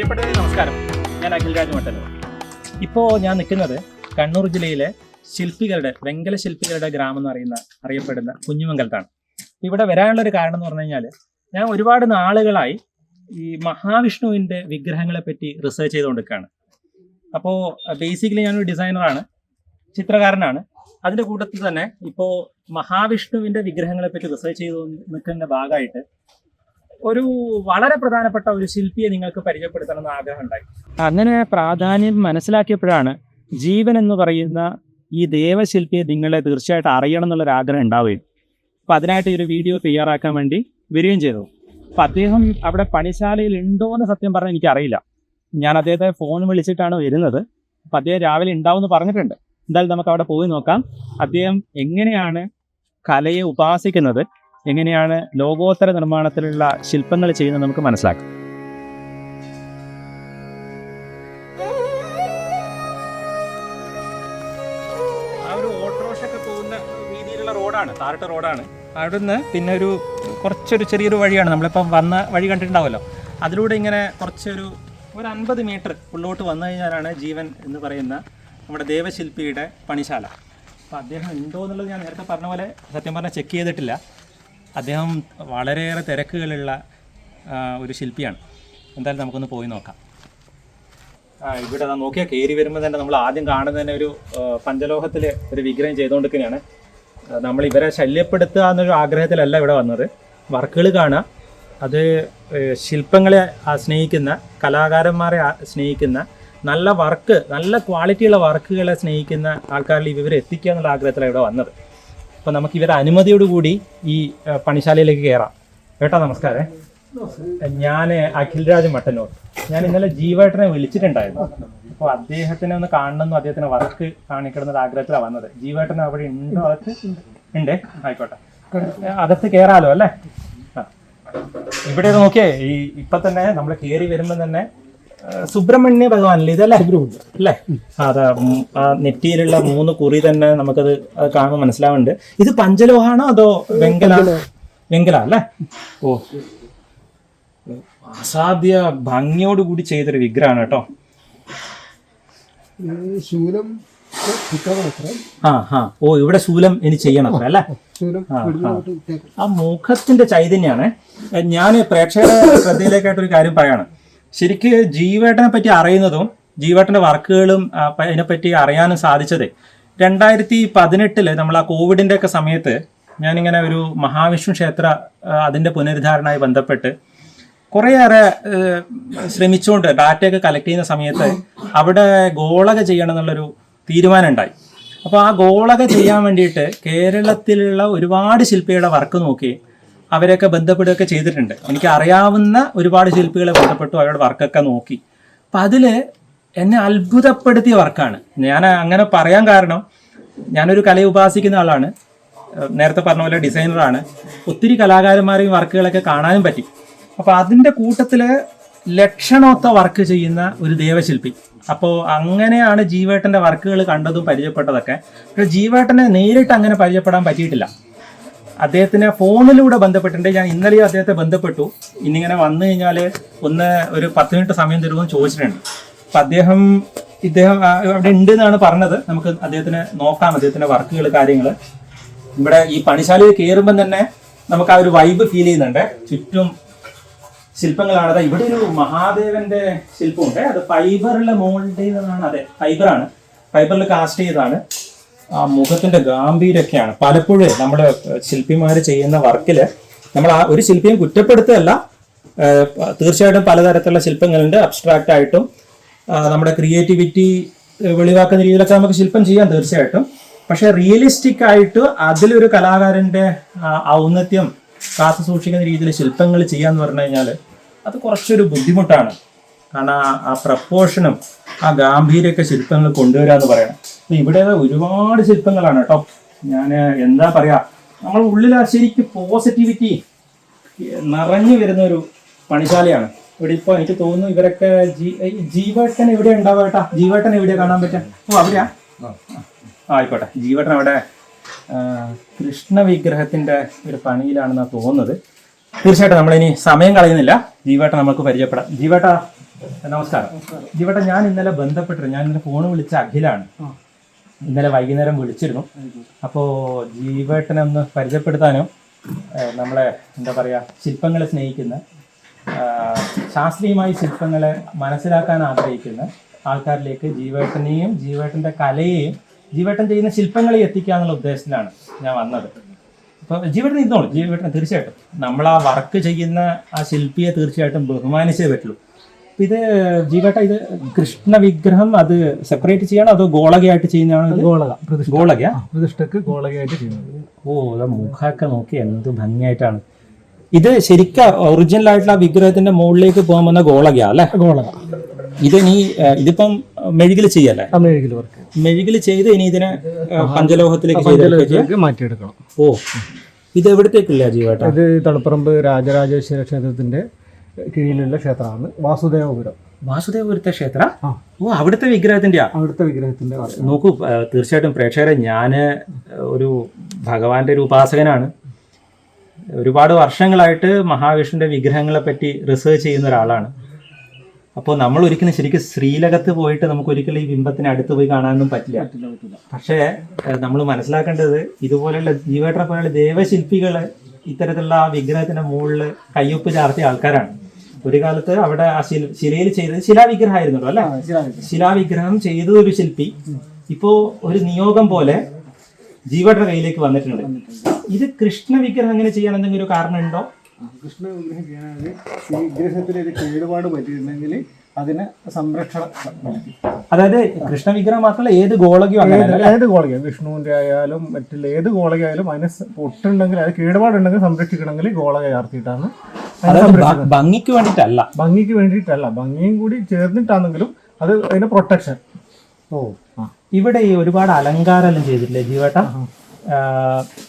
പ്രിയപ്പെട്ടവരെ നമസ്കാരം. ഞാൻ അഖിൽരാജ് മട്ടന്നൂർ. ഇപ്പോൾ ഞാൻ നിൽക്കുന്നത് കണ്ണൂർ ജില്ലയിലെ വെങ്കല ശില്പികളുടെ ഗ്രാമം എന്ന് അറിയപ്പെടുന്ന കുഞ്ഞുമംഗലത്താണ്. ഇവിടെ വരാനുള്ളൊരു കാരണം എന്ന് പറഞ്ഞു കഴിഞ്ഞാൽ, ഞാൻ ഒരുപാട് നാളുകളായി ഈ മഹാവിഷ്ണുവിൻ്റെ വിഗ്രഹങ്ങളെ പറ്റി റിസർച്ച് ചെയ്തുകൊണ്ടിരിക്കുകയാണ്. അപ്പോൾ ബേസിക്കലി ഞാനൊരു ഡിസൈനറാണ്, ചിത്രകാരനാണ്. അതിൻ്റെ കൂട്ടത്തിൽ തന്നെ ഇപ്പോൾ മഹാവിഷ്ണുവിൻ്റെ വിഗ്രഹങ്ങളെ പറ്റി റിസർച്ച് ചെയ്ത് നിൽക്കുന്ന ഭാഗമായിട്ട് ഒരു വളരെ പ്രധാനപ്പെട്ട ഒരു ശില്പിയെ നിങ്ങൾക്ക് പരിചയപ്പെടുത്തണമെന്ന് ആഗ്രഹം ഉണ്ടായി. അങ്ങനെ പ്രാധാന്യം മനസ്സിലാക്കിയപ്പോഴാണ് ജീവൻ എന്ന് പറയുന്ന ഈ ദേവശില്പിയെ നിങ്ങളെ തീർച്ചയായിട്ടും അറിയണം എന്നുള്ളൊരു ആഗ്രഹം ഉണ്ടാവുകയും അപ്പോൾ അതിനായിട്ട് ഒരു വീഡിയോ തയ്യാറാക്കാൻ വേണ്ടി വരികയും ചെയ്തു. അപ്പം അദ്ദേഹം അവിടെ പണിശാലയിൽ ഉണ്ടോ എന്ന് സത്യം പറഞ്ഞാൽ എനിക്കറിയില്ല. ഞാൻ അദ്ദേഹത്തെ ഫോൺ വിളിച്ചിട്ടാണ് വരുന്നത്. അപ്പം അദ്ദേഹം രാവിലെ ഉണ്ടാവുമെന്ന് പറഞ്ഞിട്ടുണ്ട്. എന്തായാലും നമുക്ക് അവിടെ പോയി നോക്കാം. അദ്ദേഹം എങ്ങനെയാണ് കലയെ ഉപാസിക്കുന്നത്, എങ്ങനെയാണ് ലോകോത്തര നിർമ്മാണത്തിലുള്ള ശില്പങ്ങൾ ചെയ്യുന്നത് നമുക്ക് മനസ്സിലാക്കാം. ആ ഒരു ഓട്ടോറിക്ഷ ഒക്കെ പോകുന്ന രീതിയിലുള്ള റോഡാണ്, താരട്ട റോഡാണ്. അവിടുന്ന് പിന്നെ കുറച്ചൊരു ചെറിയൊരു വഴിയാണ്, നമ്മളിപ്പം വന്ന വഴി കണ്ടിട്ടുണ്ടാവുമല്ലോ. അതിലൂടെ ഇങ്ങനെ ഒരു 50 മീറ്റർ ഉള്ളോട്ട് വന്നു കഴിഞ്ഞാലാണ് ജീവൻ എന്ന് പറയുന്ന നമ്മുടെ ദേവശില്പിയുടെ പണിശാല. അപ്പോൾ അദ്ദേഹം ഉണ്ടോ എന്നുള്ളത് ഞാൻ നേരത്തെ പറഞ്ഞ പോലെ സത്യം പറഞ്ഞാൽ ചെക്ക് ചെയ്തിട്ടില്ല. അദ്ദേഹം വളരെയേറെ തിരക്കുകളുള്ള ഒരു ശില്പിയാണ്. എന്തായാലും നമുക്കൊന്ന് പോയി നോക്കാം. ഇവിടെ നോക്കിയാൽ കയറി വരുമ്പോൾ തന്നെ നമ്മൾ ആദ്യം കാണുന്നത് തന്നെ ഒരു പഞ്ചലോഹത്തിൽ ഒരു വിഗ്രഹം ചെയ്തുകൊണ്ടിരിക്കുകയാണ്. നമ്മൾ ഇവരെ ശല്യപ്പെടുത്തുക എന്നൊരു ആഗ്രഹത്തിലല്ല ഇവിടെ വന്നത്. വർക്കുകൾ കാണുക, അത് ശില്പങ്ങളെ സ്നേഹിക്കുന്ന, കലാകാരന്മാരെ സ്നേഹിക്കുന്ന, നല്ല വർക്ക്, നല്ല ക്വാളിറ്റിയുള്ള വർക്കുകളെ സ്നേഹിക്കുന്ന ആൾക്കാരിൽ ഇവരെ എത്തിക്കുക എന്നുള്ള ആഗ്രഹത്തിലാണ് ഇവിടെ വന്നത്. അപ്പോൾ നമുക്ക് ഇവരുടെ അനുമതിയോടുകൂടി ഈ പണിശാലയിലേക്ക് കയറാം. ഏട്ടാ നമസ്കാരം. ഞാൻ അഖിൽരാജ് മട്ടന്നൂർ. ഞാൻ ഇന്നലെ ജീവേട്ടനെ വിളിച്ചിട്ടുണ്ടായിരുന്നു. അപ്പോൾ അദ്ദേഹത്തിനെ ഒന്ന് കാണണമെന്നും അദ്ദേഹത്തിന് വർക്ക് കാണിക്കണമെന്നൊരു ആഗ്രഹത്തിലാണ് വന്നത്. ജീവേട്ടൻ അവിടെ ഉണ്ടോ? അകത്ത് ഉണ്ട്. ആയിക്കോട്ടെ, അകത്ത് കയറാലോ അല്ലേ? ഇവിടെ നോക്കിയേ, ഇപ്പം തന്നെ നമ്മൾ കയറി വരുമ്പോൾ തന്നെ സുബ്രഹ്മണ്യ ഭഗവാനല്ലേ ഇതല്ലേ? അല്ലേ? അതെ, ആ നെറ്റിയിലുള്ള 3 കുറി തന്നെ നമുക്കത് കാണുമ്പോൾ മനസ്സിലാവുന്നുണ്ട്. ഇത് പഞ്ചലോഹാണോ അതോ വെങ്കല അല്ലേ? ഓ, അസാധ്യ ഭംഗിയോടുകൂടി ചെയ്തൊരു വിഗ്രഹമാണ് കേട്ടോ. ഓ, ഇവിടെ ശൂലം ഇനി ചെയ്യണം അല്ലേ? ആ മുഖത്തിന്റെ ചൈതന്യാണ്. ഞാൻ പ്രേക്ഷകരുടെ ശ്രദ്ധയിലേക്കായിട്ടൊരു കാര്യം പറയാണ്. ശരിക്ക് ജീവേട്ടനെ പറ്റി അറിയുന്നതും ജീവേട്ടൻ്റെ വർക്കുകളും അതിനെപ്പറ്റി അറിയാനും സാധിച്ചത് 2018 നമ്മൾ ആ കോവിഡിൻ്റെ ഒക്കെ സമയത്ത് ഞാനിങ്ങനെ ഒരു മഹാവിഷ്ണു ക്ഷേത്ര അതിൻ്റെ പുനരുദ്ധാരണമായി ബന്ധപ്പെട്ട് കുറേയേറെ ശ്രമിച്ചുകൊണ്ട് ഡാറ്റയൊക്കെ കളക്ട് ചെയ്യുന്ന സമയത്ത് അവിടെ ഗോളക ചെയ്യണം എന്നുള്ളൊരു തീരുമാനം ഉണ്ടായി. അപ്പോൾ ആ ഗോളക ചെയ്യാൻ വേണ്ടിയിട്ട് കേരളത്തിലുള്ള ഒരുപാട് ശില്പികളുടെ വർക്ക് നോക്കി അവരെയൊക്കെ ബന്ധപ്പെടുകയൊക്കെ ചെയ്തിട്ടുണ്ട്. എനിക്ക് അറിയാവുന്ന ഒരുപാട് ശില്പികളെ ബന്ധപ്പെട്ടു, അവരുടെ വർക്കൊക്കെ നോക്കി. അപ്പം അതിൽ എന്നെ അത്ഭുതപ്പെടുത്തിയ വർക്കാണ്. ഞാൻ അങ്ങനെ പറയാൻ കാരണം, ഞാനൊരു കലയെ ഉപാസിക്കുന്ന ആളാണ്, നേരത്തെ പറഞ്ഞ പോലെ ഡിസൈനറാണ്. ഒത്തിരി കലാകാരന്മാരെയും വർക്കുകളൊക്കെ കാണാനും പറ്റി. അപ്പോൾ അതിൻ്റെ കൂട്ടത്തിൽ ലക്ഷണമൊത്ത വർക്ക് ചെയ്യുന്ന ഒരു ദേവശില്പി. അപ്പോൾ അങ്ങനെയാണ് ജീവേട്ടൻ്റെ വർക്കുകൾ കണ്ടതും പരിചയപ്പെട്ടതൊക്കെ. പക്ഷേ ജീവേട്ടനെ നേരിട്ട് അങ്ങനെ പരിചയപ്പെടാൻ പറ്റിയിട്ടില്ല. അദ്ദേഹത്തിന് ഫോണിലൂടെ ബന്ധപ്പെട്ടിട്ടുണ്ട്. ഞാൻ ഇന്നലെയും അദ്ദേഹത്തെ ബന്ധപ്പെട്ടു. ഇന്നിങ്ങനെ വന്നു കഴിഞ്ഞാൽ ഒരു 10 മിനിറ്റ് സമയം തരുമെന്ന് ചോദിച്ചിട്ടുണ്ട്. അപ്പം ഇദ്ദേഹം അവിടെ ഉണ്ട് എന്നാണ് പറഞ്ഞത്. നമുക്ക് അദ്ദേഹത്തിന് നോക്കാം, അദ്ദേഹത്തിൻ്റെ വർക്കുകൾ, കാര്യങ്ങൾ. ഇവിടെ ഈ പണിശാലയിൽ കയറുമ്പം തന്നെ നമുക്ക് ആ ഒരു വൈബ് ഫീൽ ചെയ്യുന്നുണ്ട്. ചുറ്റും ശില്പങ്ങളാണ്. ഇവിടെ ഒരു മഹാദേവന്റെ ശില്പമുണ്ട്. അത് ഫൈബറിൽ മോൾഡ് ചെയ്തതാണ്. അതെ, ഫൈബറാണ്, ഫൈബറിൽ കാസ്റ്റ് ചെയ്തതാണ്. ആ മുഖത്തിന്റെ ഗാംഭീര്യമൊക്കെയാണ്. പലപ്പോഴും നമ്മുടെ ശില്പിമാർ ചെയ്യുന്ന വർക്കിൽ നമ്മൾ ആ ഒരു ശില്പിയും കുറ്റപ്പെടുത്തുകയല്ല, തീർച്ചയായിട്ടും പലതരത്തിലുള്ള ശില്പങ്ങളുണ്ട്. അബ്സ്ട്രാക്റ്റ് ആയിട്ടും നമ്മുടെ ക്രിയേറ്റിവിറ്റി വെളിവാക്കുന്ന രീതിയിലൊക്കെ നമുക്ക് ശില്പം ചെയ്യാം തീർച്ചയായിട്ടും. പക്ഷെ റിയലിസ്റ്റിക് ആയിട്ട് അതിലൊരു കലാകാരന്റെ ഔന്നത്യം കാത്തു സൂക്ഷിക്കുന്ന രീതിയിൽ ശില്പങ്ങൾ ചെയ്യാന്ന് പറഞ്ഞു കഴിഞ്ഞാൽ അത് കുറച്ചൊരു ബുദ്ധിമുട്ടാണ്. കാരണം ആ പ്രപ്പോർഷനും ആ ഗാംഭീര്യമൊക്കെ ശില്പങ്ങൾ കൊണ്ടുവരിക എന്ന് പറയണം. ഇവിടെ ഒരുപാട് ശില്പങ്ങളാണ് കേട്ടോ. ഞാൻ എന്താ പറയാ, നമ്മുടെ ഉള്ളിൽ ശരിക്കും പോസിറ്റിവിറ്റി നിറഞ്ഞു വരുന്ന ഒരു പണിശാലയാണ്. ഇവിടെ ഇപ്പോൾ എനിക്ക് തോന്നുന്നു ഇവരൊക്കെ ജീവേട്ടൻ എവിടെ ഉണ്ടാവുക കേട്ടാ? ജീവേട്ടൻ എവിടെയാ കാണാൻ പറ്റുക? ഓ, അവിടെയാ? ആയിക്കോട്ടെ. ജീവേട്ടൻ അവിടെ കൃഷ്ണ വിഗ്രഹത്തിന്റെ ഒരു പണിയിലാണെന്നാണ് തോന്നുന്നത്. തീർച്ചയായിട്ടും നമ്മളിനി സമയം കളയുന്നില്ല. ജീവേട്ട നമുക്ക് പരിചയപ്പെടാം. ജീവേട്ട നമസ്കാരം. ഇവിടെ ഞാൻ ഇന്നലെ ബന്ധപ്പെട്ടിരുന്നു. ഞാൻ ഇന്നലെ ഫോൺ വിളിച്ച അഖിലാണ്. ഇന്നലെ വൈകുന്നേരം വിളിച്ചിരുന്നു. അപ്പോൾ ജീവേട്ടനെ ഒന്ന് പരിചയപ്പെടുത്താനും നമ്മളെ എന്താ പറയുക, ശില്പങ്ങളെ സ്നേഹിക്കുന്ന, ശാസ്ത്രീയമായി ശില്പങ്ങളെ മനസ്സിലാക്കാൻ ആഗ്രഹിക്കുന്ന ആൾക്കാരിലേക്ക് ജീവേട്ടനെയും ജീവേട്ടൻ്റെ കലയെയും ജീവേട്ടൻ ചെയ്യുന്ന ശില്പങ്ങളെ എത്തിക്കുക എന്നുള്ള ഉദ്ദേശത്തിലാണ് ഞാൻ വന്നത്. അപ്പോൾ ജീവേട്ടൻ ഇരുന്നോളൂ. ജീവേട്ടൻ തീർച്ചയായിട്ടും നമ്മൾ ആ വർക്ക് ചെയ്യുന്ന ആ ശില്പിയെ തീർച്ചയായിട്ടും ബഹുമാനിച്ചേ പറ്റുള്ളൂ. അപ്പം ഇത് ജീവേട്ട, ഇത് കൃഷ്ണ വിഗ്രഹം അത് സെപ്പറേറ്റ് ചെയ്യണോ അതോ ഗോളകയായിട്ട് ചെയ്യുന്നതാണോ? ഗോളകയാ, പ്രതിഷ്ഠക്ക് ഗോളകയായിട്ട് ചെയ്യുന്നത്. ഓ, അത് മുഖമൊക്കെ നോക്കി എന്ത് ഭംഗിയായിട്ടാണ്. ഇത് ശരിക്കും ഒറിജിനൽ ആയിട്ടുള്ള ആ വിഗ്രഹത്തിന്റെ മുകളിലേക്ക് പോകാൻ വന്ന ഗോളകയാ അല്ലെ? ഗോളക. ഇത് ഇനി ഇതിപ്പം മെഴുകിൽ ചെയ്യല്ലേ? മെഴുകിൽ ചെയ്ത് ഇനി ഇതിനെ പഞ്ചലോഹത്തിലേക്ക് മാറ്റിയെടുക്കണം. ഓ, ഇത് എവിടത്തേക്കില്ല ജീവേട്ട? ഇത് തളിപ്പറമ്പ് രാജരാജേശ്വര ക്ഷേത്രത്തിന്റെ കീഴിലുള്ള ക്ഷേത്രമാണ് വാസുദേവപുരം. വാസുദേവപുരത്തെ ക്ഷേത്ര? ഓ, അവിടുത്തെ വിഗ്രഹത്തിന്റെ നോക്കൂ. തീർച്ചയായിട്ടും പ്രേക്ഷകരെ, ഞാൻ ഒരു ഭഗവാന്റെ ഒരു ഉപാസകനാണ്. ഒരുപാട് വർഷങ്ങളായിട്ട് മഹാവിഷ്ണുവിന്റെ വിഗ്രഹങ്ങളെ പറ്റി റിസർച്ച് ചെയ്യുന്ന ഒരാളാണ്. അപ്പോൾ നമ്മൾ ഒരിക്കലും ശരിക്കും ശ്രീലകത്ത് പോയിട്ട് നമുക്ക് ഒരിക്കലും ഈ ബിംബത്തിന് അടുത്ത് പോയി കാണാനൊന്നും പറ്റില്ല. പക്ഷേ നമ്മൾ മനസ്സിലാക്കേണ്ടത് ഇതുപോലെയുള്ള ജീവേട്ടനെ പോലെയുള്ള ദേവശില്പികൾ ഇത്തരത്തിലുള്ള ആ വിഗ്രഹത്തിന്റെ മുകളിൽ കയ്യൊപ്പ് ചാർത്തിയ ആൾക്കാരാണ്. ഒരു കാലത്ത് അവിടെ ആ ശിലയിൽ ചെയ്തത് ശിലാവിഗ്രഹമായിരുന്നല്ലോ അല്ലെ? ശിലാവിഗ്രഹം ചെയ്ത ഒരു ശില്പി ഇപ്പോ ഒരു നിയോഗം പോലെ ജീവേട്ടന്റെ കയ്യിലേക്ക് വന്നിട്ടുണ്ട്. ഇത് കൃഷ്ണ വിഗ്രഹം എങ്ങനെ ചെയ്യാൻ എന്തെങ്കിലും ഒരു കാരണം ഉണ്ടോ? കൃഷ്ണ വിഗ്രഹം ചെയ്യാനാണെങ്കിൽ ഈ വിഗ്രഹത്തിൽ ഒരു കേടുപാട് പറ്റിയിട്ടുണ്ടെങ്കിൽ അതിന് സംരക്ഷണം. അതായത് കൃഷ്ണ വിഗ്രഹം മാത്രമല്ല, ഏത് ഗോളകയോ അങ്ങനെ ഏത് ഗോളകയോ, വിഷ്ണുവിന്റെ ആയാലും മറ്റുള്ള ഏത് ഗോളകയായാലും അതിന് പൊട്ടുണ്ടെങ്കിൽ, അത് കേടുപാടുണ്ടെങ്കിൽ സംരക്ഷിക്കണമെങ്കിൽ ഗോളക ചാർത്തിയിട്ടാണ്. ഭംഗിക്ക് വേണ്ടിയിട്ടല്ല, ഭംഗിയും കൂടി ചേർന്നിട്ടാണെങ്കിലും അത് അതിന്റെ പ്രൊട്ടക്ഷൻ. ഓ, ഇവിടെ ഈ ഒരുപാട് അലങ്കാരം ചെയ്തിട്ടില്ലേ ജീവേട്ട?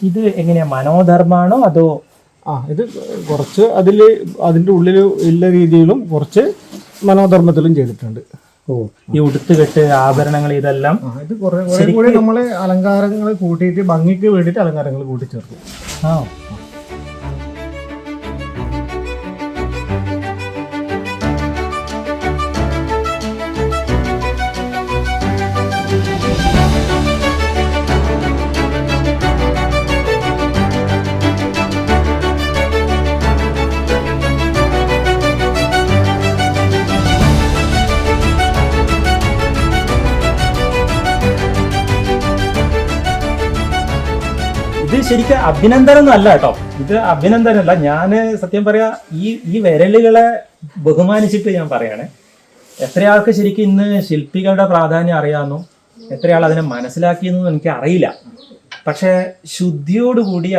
ഇത് എങ്ങനെയാ, മനോധർമാണോ അതോ? ഇത് കുറച്ച് അതിൻ്റെ ഉള്ളിൽ ഉള്ള രീതിയിലും കുറച്ച് മനോധർമ്മത്തിലും ചെയ്തിട്ടുണ്ട്. ഓ, ഈ ഉടുത്തുകെട്ട്, ആഭരണങ്ങൾ, ഇതെല്ലാം ഇത് കുറെ കൂടി നമ്മള് അലങ്കാരങ്ങൾ കൂട്ടിയിട്ട് ഭംഗിക്ക് വേണ്ടിയിട്ട് അലങ്കാരങ്ങൾ കൂട്ടിച്ചേർക്കും. ആ, ഇത് ശരിക്കും അഭിനന്ദനൊന്നും അല്ല കേട്ടോ. ഇത് അഭിനന്ദനമല്ല. ഞാൻ സത്യം പറയാ, ഈ വിരലുകളെ ബഹുമാനിച്ചിട്ട് ഞാൻ പറയാണ്. എത്രയാൾക്ക് ശരിക്കും ഇന്ന് ശില്പികളുടെ പ്രാധാന്യം അറിയാമെന്നോ എത്രയാൾ അതിനെ മനസ്സിലാക്കിയെന്നോ എനിക്ക് അറിയില്ല. പക്ഷെ ശുദ്ധിയോടുകൂടി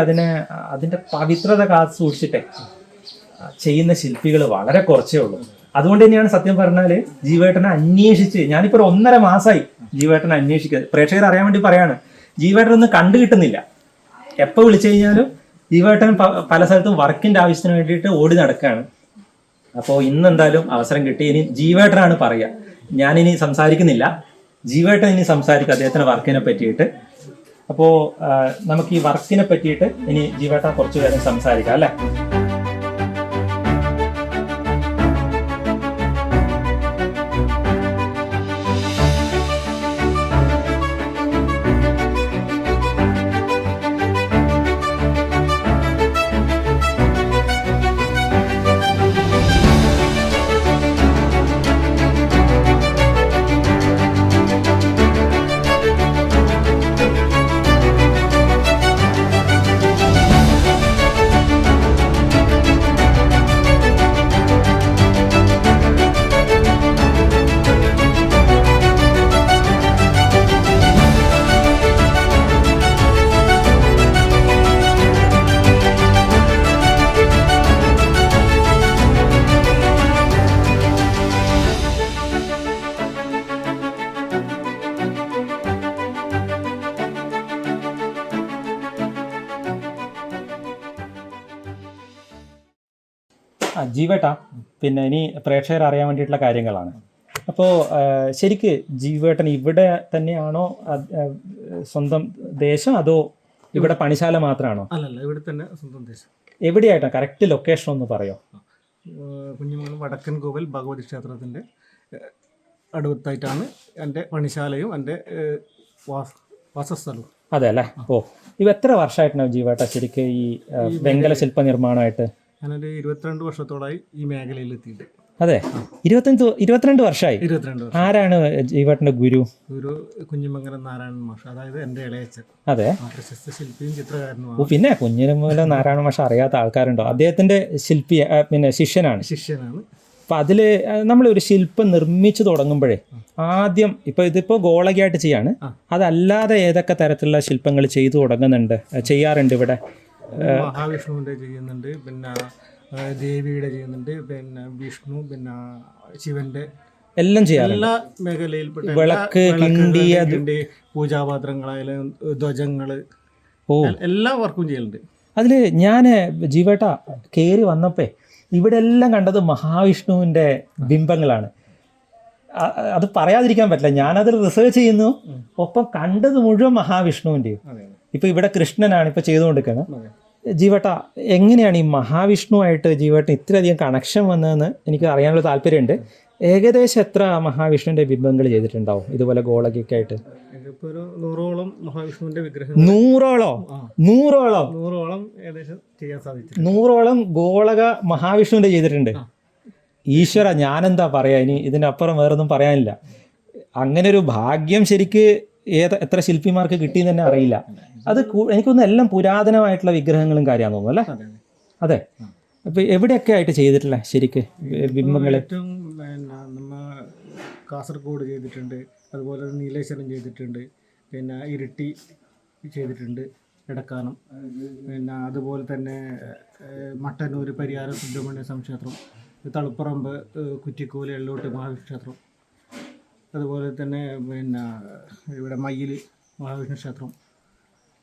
അതിന്റെ പവിത്രത കാത്തു സൂക്ഷിച്ചിട്ടേ ചെയ്യുന്ന ശില്പികൾ വളരെ കുറച്ചേ ഉള്ളൂ. അതുകൊണ്ട് തന്നെയാണ് സത്യം പറഞ്ഞാല് ജീവേട്ടനെ അന്വേഷിച്ച്, ഞാനിപ്പോ 1.5 മാസമായി ജീവേട്ടനെ അന്വേഷിക്കുന്നത്. പ്രേക്ഷകർ അറിയാൻ വേണ്ടി പറയാണ്, ജീവേട്ടനൊന്നും കണ്ടു കിട്ടുന്നില്ല. എപ്പോൾ വിളിച്ചു കഴിഞ്ഞാലും ജീവേട്ടൻ പല സ്ഥലത്തും വർക്കിന്റെ ആവശ്യത്തിന് വേണ്ടിയിട്ട് ഓടി നടക്കുകയാണ്. അപ്പോൾ ഇന്ന് എന്തായാലും അവസരം കിട്ടി. ഇനി ജീവേട്ടനാണ് പറയുക, ഞാനിനി സംസാരിക്കുന്നില്ല. ജീവേട്ടൻ ഇനി സംസാരിക്കും അദ്ദേഹത്തിന്റെ വർക്കിനെ പറ്റിയിട്ട്. അപ്പോൾ നമുക്ക് ഈ വർക്കിനെ പറ്റിയിട്ട് ഇനി ജീവേട്ടൻ കുറച്ചു നേരം സംസാരിക്കാം അല്ലേ? ജീവേട്ടാ, പിന്നെ ഇനി പ്രേക്ഷകർ അറിയാൻ വേണ്ടിയിട്ടുള്ള കാര്യങ്ങളാണ്. അപ്പോൾ ശരിക്ക് ജീവേട്ടൻ ഇവിടെ തന്നെയാണോ സ്വന്തം ദേശം, അതോ ഇവിടെ പണിശാല മാത്രമാണോ? അല്ലല്ല, ഇവിടെ തന്നെ സ്വന്തം ദേശം. എവിടെയായിട്ടാണ് കറക്റ്റ് ലൊക്കേഷൻ ഒന്ന് പറയോ? കുഞ്ഞിമംഗലം വടക്കൻ കോവിൽ ഭഗവതി ക്ഷേത്രത്തിൻ്റെ അടുത്തായിട്ടാണ് എൻ്റെ പണിശാലയും എൻ്റെ വാസസ്ഥലവും. അതെ അല്ലേ. ഓ, ഇവ എത്ര വർഷമായിട്ടുണ്ടാവും ജീവേട്ട ശരിക്കും ഈ വെങ്കല ശില്പ നിർമ്മാണമായിട്ട്? ഞാനൊരു 22 വർഷത്തോളമായി ഈ മേഖലയിൽ എത്തിയിട്ട്. അതെ, 22 വർഷമായി. 22 വർഷം. ആരാണ് ജീവേട്ടൻ്റെ ഗുരു? ഗുരു കുഞ്ഞിമംഗലം നാരായണൻ മാഷ്, അതായത് എൻ്റെ ഇളയച്ചൻ. അതെ, പ്രശസ്ത ശില്പിയും ചിത്രകാരനുമാണ്. ഓ, പിന്നെ കുഞ്ഞിമംഗലം നാരായണ മാഷ് അറിയാത്ത ആൾക്കാരുണ്ടോ? അദ്ദേഹത്തിന്റെ ശില്പി പിന്നെ ശിഷ്യനാണ്. അപ്പം അതിൽ നമ്മളൊരു ശില്പം നിർമ്മിച്ചു തുടങ്ങുമ്പോഴേ ആദ്യം ഇതിപ്പോൾ ഗോളകയായിട്ട് ചെയ്യാണ്, അതല്ലാതെ ഏതൊക്കെ തരത്തിലുള്ള ശില്പങ്ങൾ ചെയ്തു തുടങ്ങുന്നുണ്ട്, ചെയ്യാറുണ്ട് ഇവിടെ? മഹാവിഷ്ണുവിൻ്റെ ചെയ്യുന്നുണ്ട്, പിന്നെ ദേവിയുടെ ചെയ്യുന്നുണ്ട്, പിന്നെ വിഷ്ണു, പിന്നെ ശിവന്റെ എല്ലാം ചെയ്യാറുണ്ട്. എല്ലാ മേഖലയിൽപ്പെട്ട വിളക്ക്, കിണ്ടിയ, പൂജാപാത്രങ്ങളായാലും ധ്വജങ്ങള്, എല്ലാ വർക്കും ചെയ്യുന്നുണ്ട്. അതിൽ ഞാൻ ജീവേട്ട കയറി വന്നപ്പോ ഇവിടെ എല്ലാം കണ്ടത് മഹാവിഷ്ണുവിൻ്റെ ബിംബങ്ങളാണ്. അത് പറയാതിരിക്കാൻ പറ്റില്ല. ഞാനതിൽ റിസർച്ച് ചെയ്യുന്നു, ഒപ്പം കണ്ടത് മുഴുവൻ മഹാവിഷ്ണുവിൻ്റെയും. ഇപ്പം ഇവിടെ കൃഷ്ണനാണ് ഇപ്പം ചെയ്തുകൊണ്ടിരിക്കുന്നത്. ജീവേട്ട എങ്ങനെയാണ് ഈ മഹാവിഷ്ണുവായിട്ട് ജീവേട്ടൻ ഇത്രയധികം കണക്ഷൻ വന്നതെന്ന് എനിക്ക് അറിയാനുള്ള താല്പര്യമുണ്ട്. ഏകദേശം എത്ര മഹാവിഷ്ണുവിൻ്റെ ബിംബങ്ങൾ ചെയ്തിട്ടുണ്ടാവും ഇതുപോലെ ഗോളകൊക്കെ ആയിട്ട്? 100ഓളം മഹാവിഷ്ണുവിന്റെ വിഗ്രഹം. 100ഓളം ഏകദേശം ചെയ്യാൻ സാധിച്ചു. 100ഓളം ഗോളക മഹാവിഷ്ണുവിന്റെ ചെയ്തിട്ടുണ്ട്. ഈശ്വര, ഞാനെന്താ പറയാ, ഇനി ഇതിനപ്പുറം വേറൊന്നും പറയാനില്ല. അങ്ങനെ ഒരു ഭാഗ്യം ശരിക്ക് എത്ര ശില്പിമാർക്ക് കിട്ടിയെന്ന് തന്നെ അറിയില്ല. അത് എനിക്കൊന്നും എല്ലാം പുരാതനമായിട്ടുള്ള വിഗ്രഹങ്ങളും കാര്യമാണെന്ന് തോന്നുന്നു അല്ലേ? അതെ. അപ്പൊ എവിടെയൊക്കെ ആയിട്ട് ചെയ്തിട്ടില്ല ശരിക്ക് ബിംബങ്ങൾ? ഏറ്റവും നമ്മ കാസർഗോഡ് ചെയ്തിട്ടുണ്ട്, അതുപോലെ നീലേശ്വരം ചെയ്തിട്ടുണ്ട്, പിന്നെ ഇരിട്ടി ചെയ്തിട്ടുണ്ട്, എടക്കാനം, പിന്നെ അതുപോലെ തന്നെ മട്ടന്നൂർ പരിയാര സുബ്രഹ്മണ്യ സ്വാമി ക്ഷേത്രം, തളിപ്പറമ്പ് കുറ്റിക്കോല് എള്ളോട്ട് മഹാവിഷ്ണു, അതുപോലെ തന്നെ പിന്നെ ഇവിടെ മയ്യിൽ മഹാവിഷ്ണു ക്ഷേത്രം.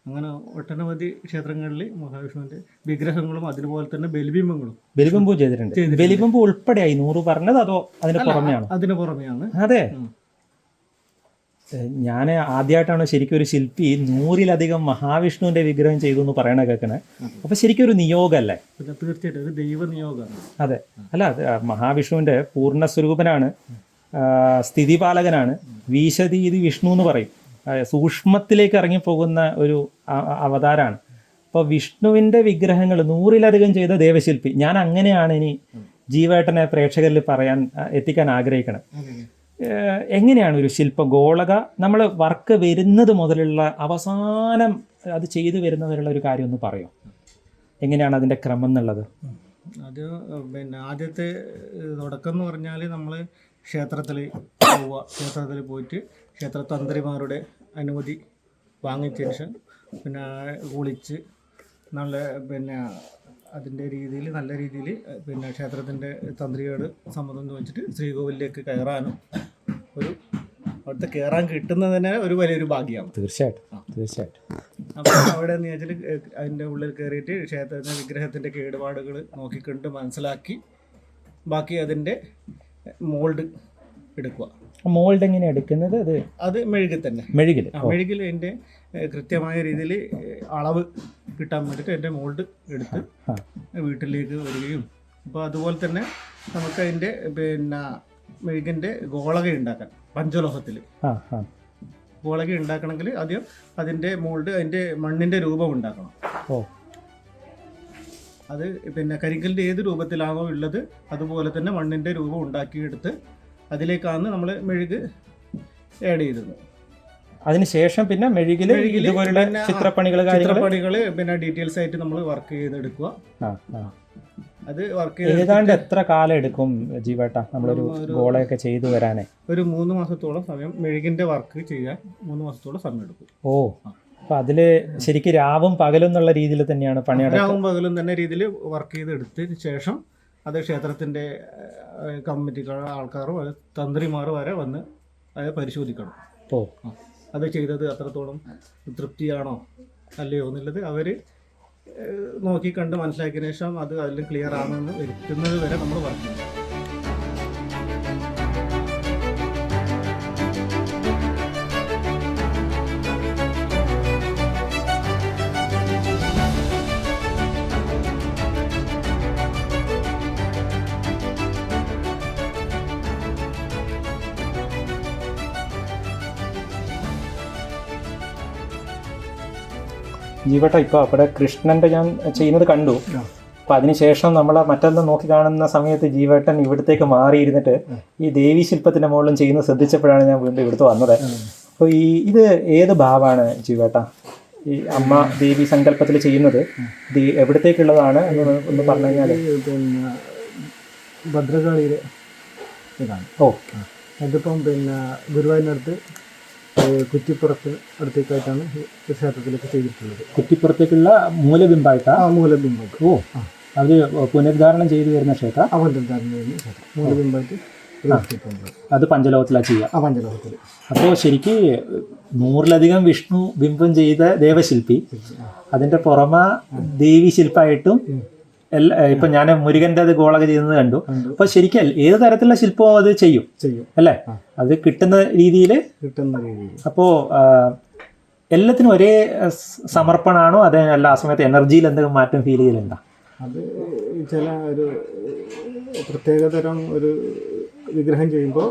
അങ്ങനെ ഒട്ടനവധി ക്ഷേത്രങ്ങളിൽ മഹാവിഷ്ണുവിന്റെ വിഗ്രഹങ്ങളും അതുപോലെ തന്നെ ബലിബിംബങ്ങളും. ബലിബിംബവും ചെയ്തിട്ടുണ്ട്. ബലിബിംബം ഉൾപ്പെടെയായി 100 പറഞ്ഞത്, അതോ അതിന് പുറമെയാണ്? അതിന് പുറമെയാണ്. അതെ, ഞാൻ ആദ്യമായിട്ടാണ് ശരിക്കും ഒരു ശില്പി 100-ലധികം മഹാവിഷ്ണുവിന്റെ വിഗ്രഹം ചെയ്തു എന്ന് പറയണ കേൾക്കണേ. അപ്പൊ ശരിക്കും ഒരു നിയോഗല്ലേ? തീർച്ചയായിട്ടും ഒരു ദൈവ നിയോഗമാണ്. അതെ, അല്ല, മഹാവിഷ്ണുവിന്റെ പൂർണ്ണ സ്വരൂപനാണ്, സ്ഥിതിപാലകനാണ്, വീശതീതി വിഷ്ണു എന്ന് പറയും. സൂക്ഷ്മത്തിലേക്ക് ഇറങ്ങിപ്പോകുന്ന ഒരു അവതാരമാണ്. അപ്പോൾ വിഷ്ണുവിൻ്റെ വിഗ്രഹങ്ങൾ 100-ലധികം ചെയ്ത ദേവശില്പി. ഞാൻ അങ്ങനെയാണ് ഇനി ജീവേട്ടനെ പ്രേക്ഷകരിൽ എത്തിക്കാൻ ആഗ്രഹിക്കണം. എങ്ങനെയാണ് ഒരു ശില്പം ഗോളക നമ്മൾ വർക്ക് വരുന്നത് മുതലുള്ള അവസാനം അത് ചെയ്തു വരുന്നവരുള്ള ഒരു കാര്യം ഒന്ന് പറയോ? എങ്ങനെയാണ് അതിൻ്റെ ക്രമം എന്നുള്ളത്? അത് പിന്നെ ആദ്യത്തെ തുടക്കം എന്ന് പറഞ്ഞാൽ നമ്മൾ ക്ഷേത്രത്തിൽ പോയിട്ട് ക്ഷേത്ര തന്ത്രിമാരുടെ അനുമതി വാങ്ങിച്ചതിന് ശേഷം പിന്നെ കുളിച്ച് പിന്നെ അതിൻ്റെ രീതിയിൽ നല്ല രീതിയിൽ പിന്നെ ക്ഷേത്രത്തിൻ്റെ തന്ത്രിയോട് സമ്മതം ചോദിച്ചിട്ട് ശ്രീകോവിലേക്ക് കയറാനും അവിടുത്തെ കയറാൻ കിട്ടുന്നത് തന്നെ ഒരു വലിയൊരു ഭാഗ്യമാണ്. തീർച്ചയായിട്ടും. അപ്പോൾ അവിടെ എന്ന് വെച്ചാൽ അതിൻ്റെ ഉള്ളിൽ കയറിയിട്ട് ക്ഷേത്രത്തിൻ്റെ വിഗ്രഹത്തിൻ്റെ കേടുപാടുകൾ നോക്കിക്കൊണ്ട് മനസ്സിലാക്കി ബാക്കി അതിൻ്റെ മോൾഡ് എടുക്കുക. മോൾഡ് എങ്ങനെയാണ് എടുക്കുന്നത്? അത് മെഴുകിൽ തന്നെ. മെഴുകിൽ എൻ്റെ കൃത്യമായ രീതിയിൽ അളവ് കിട്ടാൻ വേണ്ടിയിട്ട് എൻ്റെ മോൾഡ് എടുത്ത് വീട്ടിലേക്ക് വരികയും, അപ്പോൾ അതുപോലെ തന്നെ നമുക്ക് അതിൻ്റെ പിന്നെ മെഴുകിൻ്റെ ഗോളക ഉണ്ടാക്കാൻ പഞ്ചലോഹത്തിൽ ഗോളക ഉണ്ടാക്കണമെങ്കിൽ ആദ്യം അതിൻ്റെ മോൾഡ് അതിൻ്റെ മണ്ണിൻ്റെ രൂപം ഉണ്ടാക്കണം. അത് പിന്നെ കരിങ്കലിൻ്റെ ഏത് രൂപത്തിലാണോ ഉള്ളത് അതുപോലെ തന്നെ മണ്ണിൻ്റെ രൂപം ഉണ്ടാക്കിയെടുത്ത് അതിലേക്കാണ് നമ്മൾ മെഴുക് ആഡ് ചെയ്തത്. അതിനുശേഷം പിന്നെ മെഴുകിൽ ഇതുപോലുള്ള ചിത്രപ്പണികൾ പിന്നെ ഡീറ്റെയിൽസ് ആയിട്ട് നമ്മൾ വർക്ക് ചെയ്തെടുക്കുക. അത് വർക്ക് ഏതാണ്ട് എത്ര കാലം എടുക്കും ജീവേട്ട നമ്മളൊരു ഗോളയൊക്കെ ചെയ്തു വരാനേ? ഒരു 3 മാസത്തോളം സമയം മെഴുകിന്റെ വർക്ക് ചെയ്യാൻ 3 മാസത്തോളം സമയം എടുക്കും. അപ്പൊ അതില് ശരിക്കും രാവും പകലും എന്നുള്ള രീതിയിൽ തന്നെയാണ് പണിയെടുക്കുക? രാവും പകലും തന്നെ രീതിയിൽ വർക്ക് ചെയ്തെടുത്തതിന് ശേഷം അത് ക്ഷേത്രത്തിന്റെ കമ്മിറ്റികൾ ആൾക്കാരും തന്ത്രിമാർ വരെ വന്ന് അത് പരിശോധിക്കണം. അത് ചെയ്തത് അത്രത്തോളം തൃപ്തിയാണോ അല്ലയോ എന്നുള്ളത് അവർ നോക്കി കണ്ട് മനസ്സിലാക്കിയതിനു ശേഷം അത് അതിൽ ക്ലിയർ ആണെന്ന് വരുത്തുന്നത് വരെ നമ്മൾ വർക്ക് ചെയ്യും. ജീവേട്ട ഇപ്പോൾ അവിടെ കൃഷ്ണൻ്റെ ഞാൻ ചെയ്യുന്നത് കണ്ടു. അപ്പം അതിനുശേഷം നമ്മൾ മറ്റൊന്ന് നോക്കി കാണുന്ന സമയത്ത് ജീവേട്ടൻ ഇവിടത്തേക്ക് മാറിയിരുന്നിട്ട് ഈ ദേവീ ശില്പത്തിൻ്റെ മുകളിലും ചെയ്യുന്നത് ശ്രദ്ധിച്ചപ്പോഴാണ് ഞാൻ വീണ്ടും ഇവിടുത്തെ വന്നത്. അപ്പോൾ ഇത് ഏത് ഭാവമാണ് ജീവേട്ട? ഈ അമ്മ ദേവി സങ്കല്പത്തിൽ ചെയ്യുന്നത് എവിടത്തേക്കുള്ളതാണ് എന്ന് ഒന്ന് പറഞ്ഞു കഴിഞ്ഞാൽ. പിന്നെ ഭദ്രകാളിയുടെ ഇതാണ്. ഇതിപ്പം പിന്നെ ഗുരുവായൂരിനടുത്ത് കുറ്റിപ്പുറത്ത് അടുത്തേക്കായിട്ടാണ് ക്ഷേത്രത്തിലേക്ക് ചെയ്തിട്ടുള്ളത്. കുറ്റിപ്പുറത്തേക്കുള്ള മൂലബിംബായിട്ടാണ്? മൂലബിംബം. അത് പുനരുദ്ധാരണം ചെയ്തു വരുന്ന ക്ഷേത്രം. പുനരുദ്ധാരണം ചെയ്യുന്ന ക്ഷേത്രം മൂലബിംബമായിട്ട് അത് പഞ്ചലോകത്തിലാണ് ചെയ്യുക. പഞ്ചലോകത്തിൽ. അപ്പോൾ ശരിക്ക് 100-ലധികം വിഷ്ണു ബിംബം ചെയ്ത ദേവശില്പി, അതിൻ്റെ പുറമെ ദേവി ശില്പമായിട്ടും ഇപ്പൊ ഞാൻ മുരുകന്റെ അത് ഗോളക ചെയ്യുന്നത് കണ്ടു. അപ്പൊ ശരിക്കും ഏത് തരത്തിലുള്ള ശില്പവും അത് ചെയ്യും അല്ലേ? അത് കിട്ടുന്ന രീതിയിൽ. അപ്പോ എല്ലാത്തിനും ഒരേ സമർപ്പണമാണോ? അതല്ല ആ സമയത്ത് എനർജിയിൽ എന്തെങ്കിലും മാറ്റം ഫീൽ ചെയ്യലുണ്ടോ? അത് ചില ഒരു പ്രത്യേകതരം ഒരു വിഗ്രഹം ചെയ്യുമ്പോൾ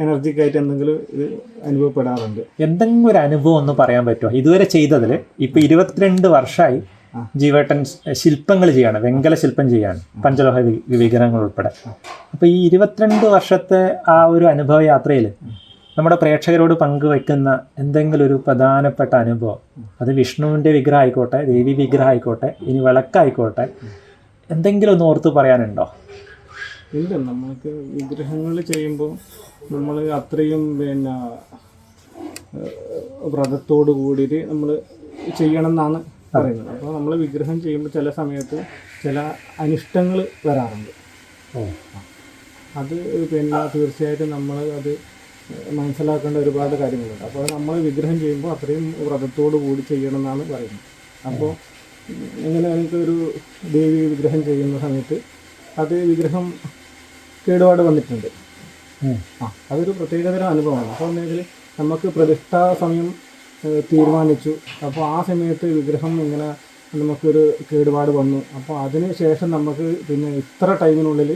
എനർജിക്കായിട്ട് എന്തെങ്കിലും ഇത് അനുഭവപ്പെടാറുണ്ട്. എന്തെങ്കിലും ഒരു അനുഭവം ഒന്ന് പറയാൻ പറ്റുമോ ഇതുവരെ ചെയ്തതിൽ? ഇപ്പൊ 22 വർഷമായി ജീവേട്ടൻ ശില്പങ്ങൾ ചെയ്യാണ്, വെങ്കല ശില്പം ചെയ്യാണ്, പഞ്ചലോഹ വിഗ്രഹങ്ങൾ ഉൾപ്പെടെ. അപ്പോൾ ഈ 22 വർഷത്തെ ആ ഒരു അനുഭവ യാത്രയിൽ നമ്മുടെ പ്രേക്ഷകരോട് പങ്കുവെക്കുന്ന എന്തെങ്കിലും ഒരു പ്രധാനപ്പെട്ട അനുഭവം, അത് വിഷ്ണുവിൻ്റെ വിഗ്രഹം ആയിക്കോട്ടെ, ദേവി വിഗ്രഹം ആയിക്കോട്ടെ, ഇനി വിളക്കായിക്കോട്ടെ, എന്തെങ്കിലും ഒന്ന് ഓർത്ത് പറയാനുണ്ടോ? ഇല്ല, നമുക്ക് വിഗ്രഹങ്ങൾ ചെയ്യുമ്പോൾ നമ്മൾ അത്രയും പിന്നെ വ്രതത്തോടു കൂടിയിട്ട് നമ്മൾ ചെയ്യണം എന്നാണ് പറയുന്നത്. അപ്പോൾ നമ്മൾ വിഗ്രഹം ചെയ്യുമ്പോൾ ചില സമയത്ത് ചില അനിഷ്ടങ്ങൾ വരാറുണ്ട്. അത് പിന്നെ തീർച്ചയായിട്ടും നമ്മൾ അത് മനസ്സിലാക്കേണ്ട ഒരുപാട് കാര്യങ്ങളുണ്ട്. അപ്പോൾ നമ്മൾ വിഗ്രഹം ചെയ്യുമ്പോൾ അത്രയും വ്രതത്തോടു കൂടി ചെയ്യണം എന്നാണ് പറയുന്നത്. അപ്പോൾ ഇങ്ങനെ എനിക്കൊരു ദേവി വിഗ്രഹം ചെയ്യുന്ന സമയത്ത് അത് വിഗ്രഹം കേടുപാട് വന്നിട്ടുണ്ട്. അതൊരു പ്രത്യേകതരം അനുഭവമാണ്. അപ്പോൾ എന്നുവെച്ചാൽ നമുക്ക് പ്രതിഷ്ഠാ സമയം തീരുമാനിച്ചു. അപ്പോൾ ആ സമയത്ത് വിഗ്രഹം ഇങ്ങനെ നമുക്കൊരു കേടുപാട് വന്നു. അപ്പോൾ അതിന് ശേഷം നമുക്ക് പിന്നെ ഇത്ര ടൈമിനുള്ളിൽ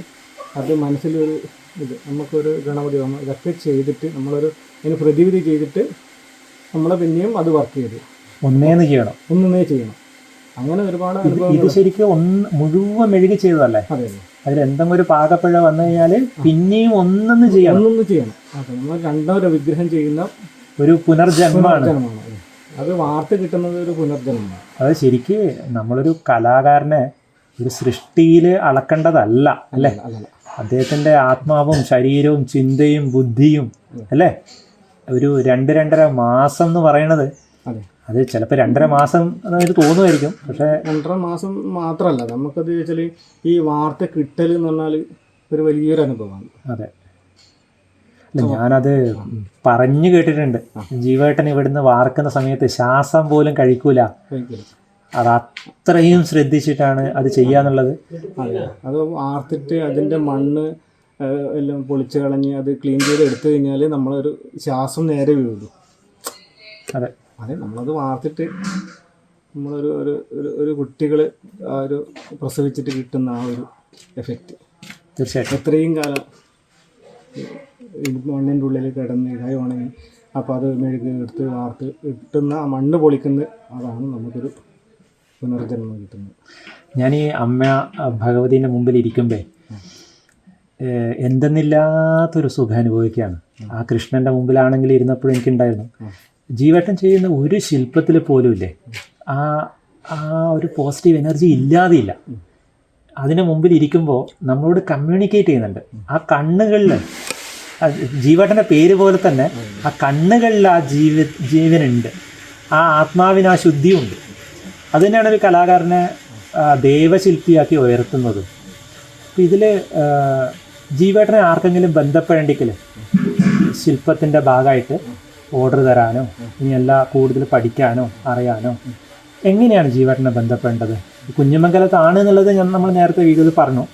അത് മനസ്സിലൊരു ഇത് നമുക്കൊരു ഗണപതി ഹോമം ഇതൊക്കെ ചെയ്തിട്ട് നമ്മളൊരു അതിന് പ്രതിവിധി ചെയ്തിട്ട് നമ്മൾ പിന്നെയും അത് വർക്ക് ചെയ്ത് ഒന്നേ ചെയ്യണം. അങ്ങനെ ഒരുപാട് അനുഭവം. ഇത് ശരിക്കും മുഴുവൻ മെഴുകി ചെയ്തതല്ലേ? അതെ. അതിൽ എന്തെങ്കിലും ഒരു പാകപ്പിഴ വന്നു കഴിഞ്ഞാൽ പിന്നെയും ഒന്നൊന്ന് ചെയ്യണം. അതെ, നമ്മൾ രണ്ടൊരു വിഗ്രഹം ചെയ്യുന്ന ഒരു പുനർജന്മമാണ്. അത് വാർത്ത കിട്ടുന്നത് ഒരു പുനർജന്മമാണ്. അത് ശരിക്ക് നമ്മളൊരു കലാകാരനെ ഒരു സൃഷ്ടിയിൽ അളക്കേണ്ടതല്ല അല്ലേ? അദ്ദേഹത്തിൻ്റെ ആത്മാവും ശരീരവും ചിന്തയും ബുദ്ധിയും അല്ലേ? ഒരു 2-2.5 മാസം എന്ന് പറയണത്, അത് ചിലപ്പോൾ 2.5 മാസം എന്നൊരു തോന്നുമായിരിക്കും. പക്ഷേ 2.5 മാസം മാത്രമല്ല, നമുക്കത് വെച്ചാൽ ഈ വാർത്ത കിട്ടൽ എന്ന് പറഞ്ഞാൽ ഒരു വലിയൊരു അനുഭവമാണ്. അതെ, അല്ല ഞാനത് പറഞ്ഞു കേട്ടിട്ടുണ്ട്. ജീവേട്ടൻ ഇവിടുന്ന് വാർക്കുന്ന സമയത്ത് ശ്വാസം പോലും കഴിക്കൂല. അത് അത്രയും ശ്രദ്ധിച്ചിട്ടാണ് അത് ചെയ്യാന്നുള്ളത്. അത് വാർത്തിട്ട് അതിൻ്റെ മണ്ണ് എല്ലാം പൊളിച്ച് കളഞ്ഞ് അത് ക്ലീൻ ചെയ്ത് എടുത്തു കഴിഞ്ഞാൽ നമ്മളൊരു ശ്വാസം നേരെ വീഴുള്ളൂ. അതെ, നമ്മളത് വാർത്തിട്ട് നമ്മളൊരു ഒരു ഒരു കുട്ടികൾ ആ ഒരു പ്രസവിച്ചിട്ട് കിട്ടുന്ന ആ ഒരു എഫക്റ്റ് തീർച്ചയായിട്ടും എത്രയും കാലം മണ്ണിൻ്റെ ഉള്ളിൽ കിടന്ന് ഇതായി ഉണങ്ങി അപ്പോൾ അത് മെഴുകി എടുത്ത് വാർത്ത് കിട്ടുന്ന ആ മണ്ണ് പൊളിക്കുന്നത്, അതാണ് നമുക്കൊരു പുനർജന്മം കിട്ടുന്നത്. ഞാൻ ഈ അമ്മ ഭഗവതിൻ്റെ മുമ്പിൽ ഇരിക്കുമ്പോൾ എന്തെന്നില്ലാത്തൊരു സുഖം അനുഭവിക്കുകയാണ്. ആ കൃഷ്ണൻ്റെ മുമ്പിലാണെങ്കിൽ ഇരുന്നപ്പോഴും എനിക്കുണ്ടായിരുന്നു. ജീവേട്ടൻ ചെയ്യുന്ന ഒരു ശില്പത്തിൽ പോലും ഇല്ലേ ആ ഒരു പോസിറ്റീവ് എനർജി ഇല്ലാതെയില്ല. അതിന് മുമ്പിൽ ഇരിക്കുമ്പോൾ നമ്മളോട് കമ്മ്യൂണിക്കേറ്റ് ചെയ്യുന്നുണ്ട്. ആ കണ്ണുകളിൽ ജീവേട്ടൻ്റെ പേര് പോലെ തന്നെ ആ കണ്ണുകളിൽ ആ ജീവനുണ്ട്, ആ ആത്മാവിന് ആ ശുദ്ധിയുണ്ട്. അത് തന്നെയാണ് ഒരു കലാകാരനെ ദേവശില്പിയാക്കി ഉയർത്തുന്നത്. അപ്പോൾ ഇതിൽ ജീവേട്ടനെ ആർക്കെങ്കിലും ബന്ധപ്പെടേണ്ടെങ്കിൽ ശില്പത്തിൻ്റെ ഭാഗമായിട്ട് ഓർഡർ തരാനോ ഇനിയല്ല കൂടുതൽ പഠിക്കാനോ അറിയാനോ എങ്ങനെയാണ് ജീവേട്ടനെ ബന്ധപ്പെടേണ്ടത്? കുഞ്ഞിമംഗലത്താണ് എന്നുള്ളത് നമ്മൾ നേരത്തെ വീഡിയോയിൽ പറഞ്ഞു.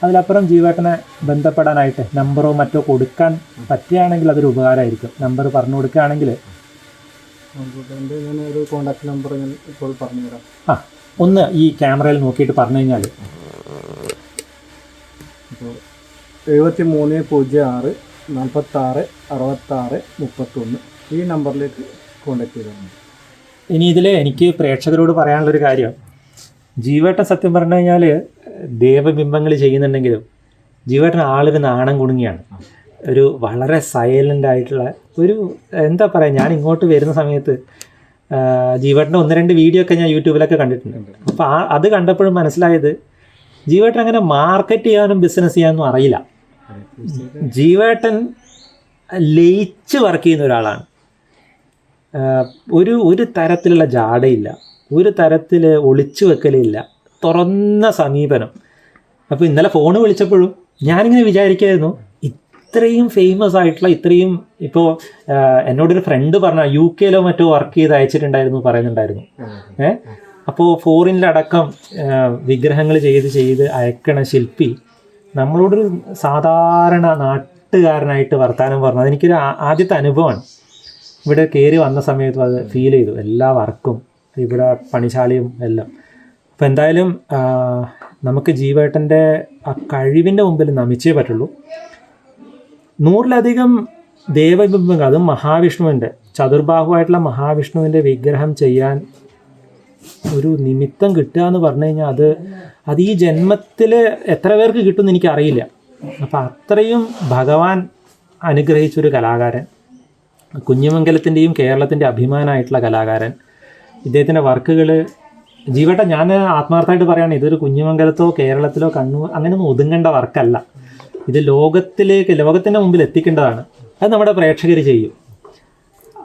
അതിലപ്പുറം ജീവേട്ടനെ ബന്ധപ്പെടാനായിട്ട് നമ്പറോ മറ്റോ കൊടുക്കാൻ പറ്റുകയാണെങ്കിൽ അതൊരു ഉപകാരമായിരിക്കും. നമ്പർ പറഞ്ഞു കൊടുക്കുകയാണെങ്കിൽ ഒരു കോൺടാക്ട് നമ്പർ ഞാൻ ഇപ്പോൾ പറഞ്ഞുതരാം. ഒന്ന് ഈ ക്യാമറയിൽ നോക്കിയിട്ട് പറഞ്ഞു കഴിഞ്ഞാൽ 7306 46 66 31 ഈ നമ്പറിലേക്ക് കോൺടാക്ട് ചെയ്താൽ മതി. ഇനി ഇതിൽ എനിക്ക് പ്രേക്ഷകരോട് പറയാനുള്ളൊരു കാര്യം, ജീവേട്ടൻ സത്യം പറഞ്ഞു കഴിഞ്ഞാൽ ദേവബിംബങ്ങൾ ചെയ്യുന്നുണ്ടെങ്കിലും ജീവേട്ടൻ ആളൊരു നാണം കുണുങ്ങിയാണ്. ഒരു വളരെ സൈലൻ്റ് ആയിട്ടുള്ള ഒരു എന്താ പറയുക, ഞാൻ ഇങ്ങോട്ട് വരുന്ന സമയത്ത് ജീവേട്ടൻ്റെ 1-2 വീഡിയോ ഒക്കെ ഞാൻ യൂട്യൂബിലൊക്കെ കണ്ടിട്ടുണ്ട്. അപ്പോൾ അത് കണ്ടപ്പോഴും മനസ്സിലായത് ജീവേട്ടൻ അങ്ങനെ മാർക്കറ്റ് ചെയ്യാനും ബിസിനസ് ചെയ്യാനൊന്നും അറിയില്ല. ജീവേട്ടൻ ലയിച്ച് വർക്ക് ചെയ്യുന്ന ഒരാളാണ്. ഒരു തരത്തിലുള്ള ജാടയില്ല, ഒരു തരത്തിൽ ഒളിച്ചു വെക്കലില്ല, തുറന്ന സമീപനം. അപ്പോൾ ഇന്നലെ ഫോണ് വിളിച്ചപ്പോഴും ഞാനിങ്ങനെ വിചാരിക്കുമായിരുന്നു, ഇത്രയും ഫേമസ് ആയിട്ടുള്ള ഇത്രയും ഇപ്പോൾ എന്നോടൊരു ഫ്രണ്ട് പറഞ്ഞ UK മറ്റോ വർക്ക് ചെയ്ത് അയച്ചിട്ടുണ്ടായിരുന്നു പറയുന്നുണ്ടായിരുന്നു. അപ്പോൾ ഫോറിനിലടക്കം വിഗ്രഹങ്ങൾ ചെയ്ത് അയക്കണ ശില്പി നമ്മളോടൊരു സാധാരണ നാട്ടുകാരനായിട്ട് വർത്താനം പറഞ്ഞു. അതെനിക്കൊരു ആദ്യത്തെ അനുഭവമാണ്. ഇവിടെ കയറി വന്ന സമയത്തും അത് ഫീൽ ചെയ്തു, എല്ലാ വർക്കും ഇവിടെ പണിശാലയും എല്ലാം. അപ്പോൾ എന്തായാലും നമുക്ക് ജീവേട്ടൻ്റെ ആ കഴിവിൻ്റെ മുമ്പിൽ നമിച്ചേ പറ്റുള്ളൂ. 100-ലധികം ദേവബിംബങ്ങൾ, അതും മഹാവിഷ്ണുവിൻ്റെ ചതുർബാഹുവായിട്ടുള്ള മഹാവിഷ്ണുവിൻ്റെ വിഗ്രഹം ചെയ്യാൻ ഒരു നിമിത്തം കിട്ടുക എന്ന് പറഞ്ഞു കഴിഞ്ഞാൽ അത് ഈ ജന്മത്തിൽ എത്ര പേർക്ക് കിട്ടുമെന്ന് എനിക്കറിയില്ല. അപ്പം അത്രയും ഭഗവാൻ അനുഗ്രഹിച്ചൊരു കലാകാരൻ, കുഞ്ഞിമംഗലത്തിൻ്റെയും കേരളത്തിൻ്റെ അഭിമാനമായിട്ടുള്ള കലാകാരൻ. ഇദ്ദേഹത്തിൻ്റെ വർക്കുകൾ ജീവേട്ടൻ, ഞാൻ ആത്മാർത്ഥമായിട്ട് പറയുകയാണ്, ഇതൊരു കുഞ്ഞിമംഗലത്തോ കേരളത്തിലോ കണ്ണൂർ അങ്ങനെയൊന്നും ഒതുങ്ങേണ്ട വർക്കല്ല. ഇത് ലോകത്തിൻ്റെ മുമ്പിൽ എത്തിക്കേണ്ടതാണ്. അത് നമ്മുടെ പ്രേക്ഷകർ ചെയ്യും,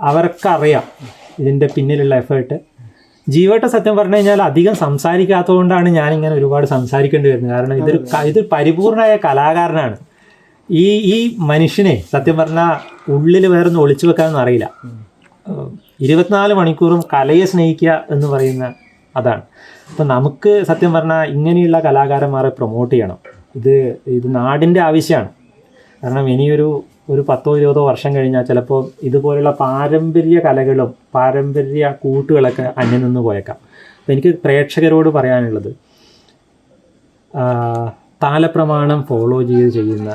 അവർക്കറിയാം ഇതിൻ്റെ പിന്നിലുള്ള എഫേർട്ട്. ജീവേട്ടൻ സത്യം പറഞ്ഞു കഴിഞ്ഞാൽ അധികം സംസാരിക്കാത്തതുകൊണ്ടാണ് ഞാനിങ്ങനെ ഒരുപാട് സംസാരിക്കേണ്ടി വരുന്നത്. കാരണം ഇതൊരു പരിപൂർണമായ കലാകാരനാണ്. ഈ മനുഷ്യനെ സത്യം പറഞ്ഞാൽ ഉള്ളിൽ വേറൊന്നും ഒളിച്ചു വെക്കാനൊന്നും അറിയില്ല. 24 മണിക്കൂറും കലയെ സ്നേഹിക്കുക എന്ന് പറയുന്ന അതാണ്. അപ്പം നമുക്ക് സത്യം പറഞ്ഞാൽ ഇങ്ങനെയുള്ള കലാകാരന്മാരെ പ്രൊമോട്ട് ചെയ്യണം. ഇത് നാടിൻ്റെ ആവശ്യമാണ്. കാരണം ഇനിയൊരു 10-20 വർഷം കഴിഞ്ഞാൽ ചിലപ്പോൾ ഇതുപോലുള്ള പാരമ്പര്യ കലകളും പാരമ്പര്യ കൂട്ടുകളൊക്കെ അന്യം നിന്ന് പോയേക്കാം. അപ്പം എനിക്ക് പ്രേക്ഷകരോട് പറയാനുള്ളത്, താലപ്രമാണം ഫോളോ ചെയ്യുന്ന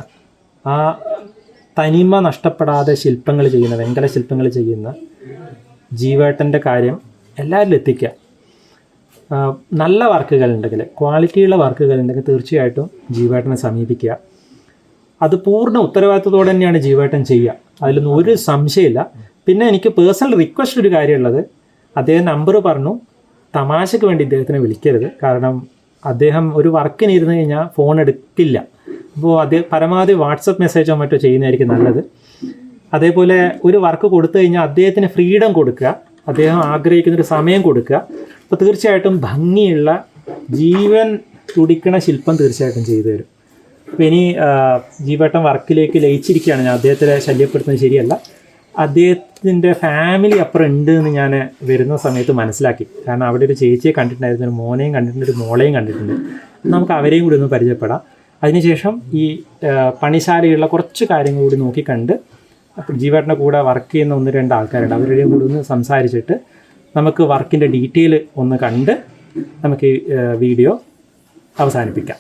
ആ തനിമ നഷ്ടപ്പെടാതെ ശില്പങ്ങൾ ചെയ്യുന്ന, വെങ്കല ശില്പങ്ങൾ ചെയ്യുന്ന ജീവേട്ടൻ്റെ കാര്യം എല്ലാവരിലും എത്തിക്കുക. നല്ല വർക്കുകളുണ്ടെങ്കിൽ, ക്വാളിറ്റിയുള്ള വർക്കുകളുണ്ടെങ്കിൽ തീർച്ചയായിട്ടും ജീവേട്ടനെ സമീപിക്കുക. അത് പൂർണ്ണ ഉത്തരവാദിത്വത്തോടെ തന്നെയാണ് ജീവേട്ടൻ ചെയ്യുക, അതിലൊന്നും ഒരു സംശയമില്ല. പിന്നെ എനിക്ക് പേഴ്സണൽ റിക്വസ്റ്റ് ഒരു കാര്യമുള്ളത്, അദ്ദേഹം നമ്പർ പറഞ്ഞു, തമാശയ്ക്ക് വേണ്ടി ഇദ്ദേഹത്തിനെ വിളിക്കരുത്. കാരണം അദ്ദേഹം ഒരു വർക്കിന് ഇരുന്ന് കഴിഞ്ഞാൽ ഫോൺ എടുക്കില്ല. അപ്പോൾ അദ്ദേഹം പരമാവധി വാട്സപ്പ് മെസ്സേജോ മറ്റോ ചെയ്യുന്നതായിരിക്കും നല്ലത്. അതേപോലെ ഒരു വർക്ക് കൊടുത്തു കഴിഞ്ഞാൽ അദ്ദേഹത്തിന് ഫ്രീഡം കൊടുക്കുക, അദ്ദേഹം ആഗ്രഹിക്കുന്നൊരു സമയം കൊടുക്കുക. അപ്പോൾ തീർച്ചയായിട്ടും ഭംഗിയുള്ള ജീവൻ തുടിക്കണ ശില്പം തീർച്ചയായിട്ടും ചെയ്തു തരും. അപ്പോൾ ഇനി ജീവേട്ടൻ വർക്കിലേക്ക് ലയിച്ചിരിക്കുകയാണ്. ഞാൻ അദ്ദേഹത്തെ ശല്യപ്പെടുത്തുന്നത് ശരിയല്ല. അദ്ദേഹത്തിൻ്റെ ഫാമിലി അപ്പുറം ഉണ്ട് എന്ന് ഞാൻ വരുന്ന സമയത്ത് മനസ്സിലാക്കി. കാരണം അവിടെ ഒരു ചേച്ചിയെ കണ്ടിട്ടുണ്ടായിരുന്നു, ഒരു മോനെയും കണ്ടിട്ടുണ്ട്, ഒരു മോളെയും കണ്ടിട്ടുണ്ട്. നമുക്ക് അവരെയും കൂടി ഒന്ന് പരിചയപ്പെടാം. അതിനുശേഷം ഈ പണിശാലയുള്ള കുറച്ച് കാര്യങ്ങൾ കൂടി നോക്കിക്കണ്ട്, അപ്പോൾ ജീവേട്ടൻ്റെ കൂടെ വർക്ക് ചെയ്യുന്ന 1-2 ആൾക്കാരുണ്ട്, അവരുടെയും കൂടി ഒന്ന് സംസാരിച്ചിട്ട് നമുക്ക് വർക്കിൻ്റെ ഡീറ്റെയിൽ ഒന്ന് കണ്ട് നമുക്ക് ഈ വീഡിയോ അവസാനിപ്പിക്കാം.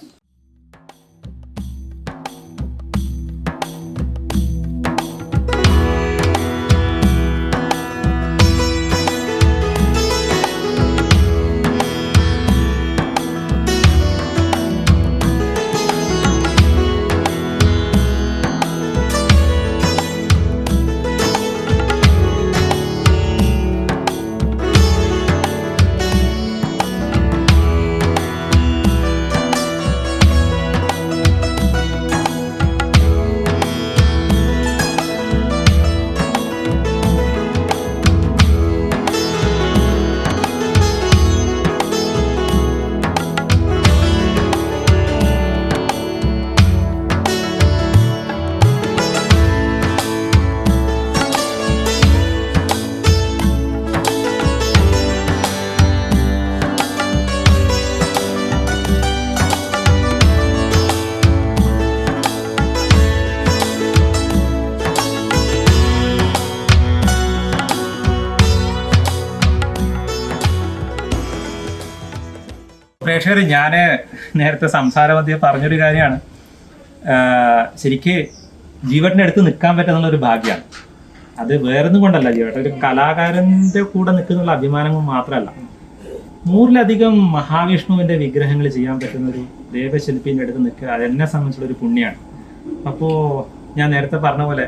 പ്രേക്ഷകർ, ഞാൻ നേരത്തെ സംസാരമധ്യേ പറഞ്ഞൊരു കാര്യമാണ്, ശരിക്ക് ജീവട്ടിൻ്റെ അടുത്ത് നിൽക്കാൻ പറ്റുന്നുള്ളൊരു ഭാഗ്യമാണ്. അത് വേറൊന്നും കൊണ്ടല്ല ജീവേട്ടൻ ഒരു കലാകാരന്റെ കൂടെ നിൽക്കുന്നുള്ള അഭിമാനം മാത്രമല്ല, 100-ലധികം മഹാവിഷ്ണുവിന്റെ വിഗ്രഹങ്ങൾ ചെയ്യാൻ പറ്റുന്ന ഒരു ദേവശില്പിന്റെ അടുത്ത് നിൽക്കുക അതെന്നെ സംബന്ധിച്ചുള്ള ഒരു പുണ്യമാണ്. അപ്പോൾ ഞാൻ നേരത്തെ പറഞ്ഞ പോലെ